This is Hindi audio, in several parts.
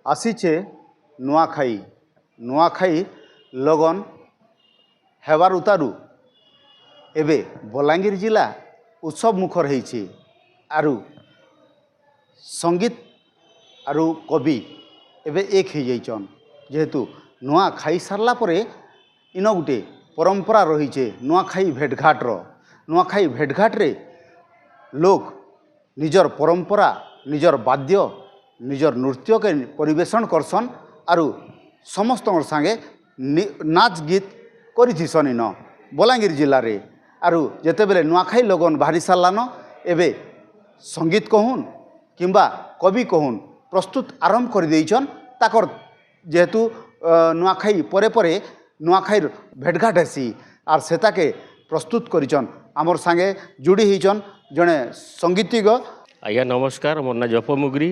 आसीचे नुआखाई नुआखाई लगन हेबार उतारू एबे बलांगीर जिला उत्सव मुखर होइछि आरु संगीत आरु कवि एबे एक हो जाइछन जेहेतु नुआ खाई सारला परे इन गुटे परंपरा रहीचे नुआखाई भेटघाटर नुआखाई भेटघाट रे लोग निजर परंपरा निजर वाद्य निजर नृत्य के परिवेशन करसन आरु समस्त संगे नाच गीत करिथिसन इन बलांगीर जिले रे आरु जेते बेले नुआखाई लगन बाहरी सारलान एबे संगीत कहून किंबा कवि कहून प्रस्तुत आरंभ कर देइछन ताकर जेहेतु नुआखाई परे परे नुआखाईर भेटघाट हेसी आर सेताके प्रस्तुत करिछन आमर संगे जुड़ी होइछन जड़े संगीतज्ञ। आज्ञा नमस्कार मोर ना जपमुगरी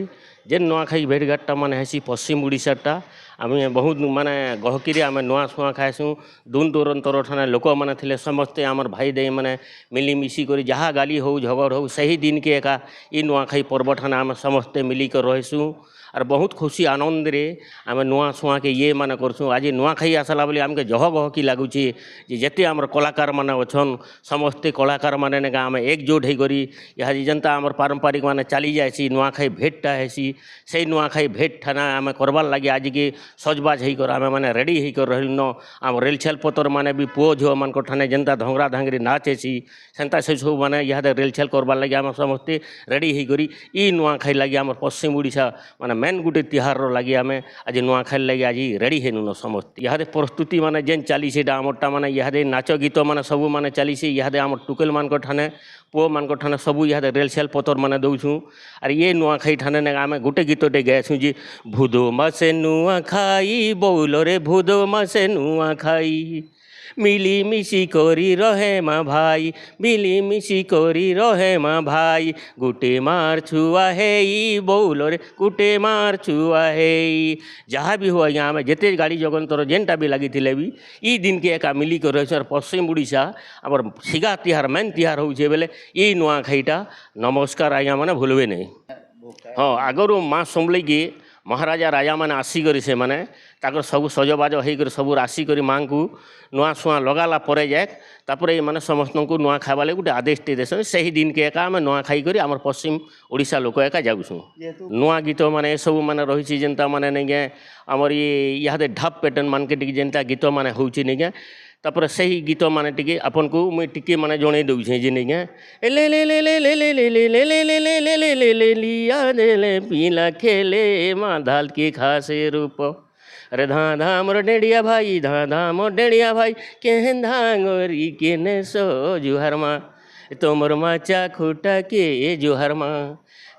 जेन नुआखाई भेटघाटा माने हेसी पश्चिम ओडिशाटा आम बहुत माने गहकी आम नुआ सुआ खाएसु दूर दूरंतर ठाने लोक मैंने थे समस्ते आमर भाई दे मैंने मिलीमिशी कर जहाँ गाली हो झगड़ हो सही दिन के एका ई नुआखाई पर्व ठाने आम समस्ते मिलिक रहीसु और बहुत खुशी आनंद रे आम नुआ सुआ के ये माने करसु आज नुआखाई आसला बोली आमके जह गहकी लगुचे जेते आमर कलाकार माने अछन समस्ते कलाकार माने ने आम एकजुट होकर यहाँ जनता आमर पारंपरिक माने चली जाएसी नुआखाई भेटटा हेसी से नुआखाई भेट ठाना आम करबार लगे आज के सजबाज होकर आम मैंने रेडी होकर रहन आम रेलछेल पतर माने भी पुओ झुआ मान ठाने जनता धंगरा धांगरी नाच हेसी सेंता से सब माने यहाँ रेलछेल करबार लगे आम समस्ते रेडी होकर ई नुआखाई लगे आम पश्चिम ओडिशा माने मेन गुटे तिहार लगे आम आज नुआखाई लगे आज रेडी हेनु समस्ते यहाँ प्रस्तुति माने जेन चली आमरटा माने यहाँ नाच गीत माने सब माने चली यहाँ आम टुकेल मान ठाने पुओ मान ठाने सब यहाँ रेलछेल पतर माने दौछूँ और ये नुआखाई ठाने आम गोटे गीतटे गाएसु जी भूदो मासे नुआखाई बौल रे भूदो मासे नुआखाई मिली मिशी करी रहे माँ भाई मिली मिशी करी रहे माँ भाई गुटे मार छुआ है बौल रे गुटे मार छुआ है जहाँ भी हुआ यहाँ में जिते गाड़ी जगंतर जेनटा भी लगी थी भी ई दिन के एका मिली कर रहे और पश्चिम ओडिशा आमर सिगा तिहार मेन तिहार होचे बेले ई नुआखाईटा नमस्कार आज्ञा मैंने भूलबे नहीं। हाँ आगरू माँ सम्भल की महाराजा राजा मैंने आसिक से मैंने सब सजबाज होकर सब आसिक माँ को नुआ सुआ लगाला परे जाए तापर ये समस्त को नुआ खावा लगे गोटे आदेशटे देसन से ही दिन के एका आम नुआ खाई कर आम पश्चिम ओडिशा लोक एका जाऊँ नुआ गीत माने सब माने रही जेनता माने नहीं गए आमर ये यहाँ ढाप पैटर्न मान के जेनता गीत माने होची नहीं गए तापर से ही गीत माने टिके आपन को मुई टिके माने जणे दउछे जे नहीं गए ले ले ले ले ले ले ले ले ले ले ले ले ले ले ले ले लिया दे ले पीला खेले माँ धाल के खासे रूप अरे धा धा मोर डेड़िया भाई धा धा मोर डेड़िया भाई केहन धांगोरी के ने सो जुहर माँ तोमर माचा खुटा के जुहर माँ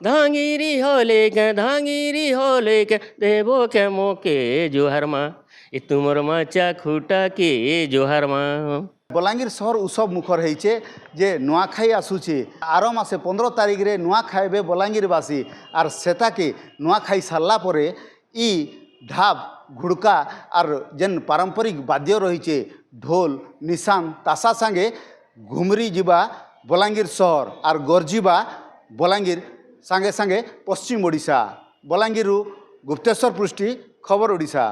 धांगिरी होले के देवो के मोके जुहर माँ तुमर माचा खुटा के जुहर माँ। बलांगीर शहर उत्सव मुखर होइछे जे नुआखाई आसुचे आर मासे 15 तारिख रे नुआ खाइबे बलांगीरवासी आर सेता के नुआखाई सारला परे ई ढाब घुड़का आर जेन पारंपरिक वाद्य रहीचे ढोल निशान तासा संगे घुमरी जीवा बलांगीर शहर आर गरजीवा बलांगीर संगे संगे पश्चिम ओडिशा बलांगीर गुप्तेश्वर पृष्टि खबर ओडिशा।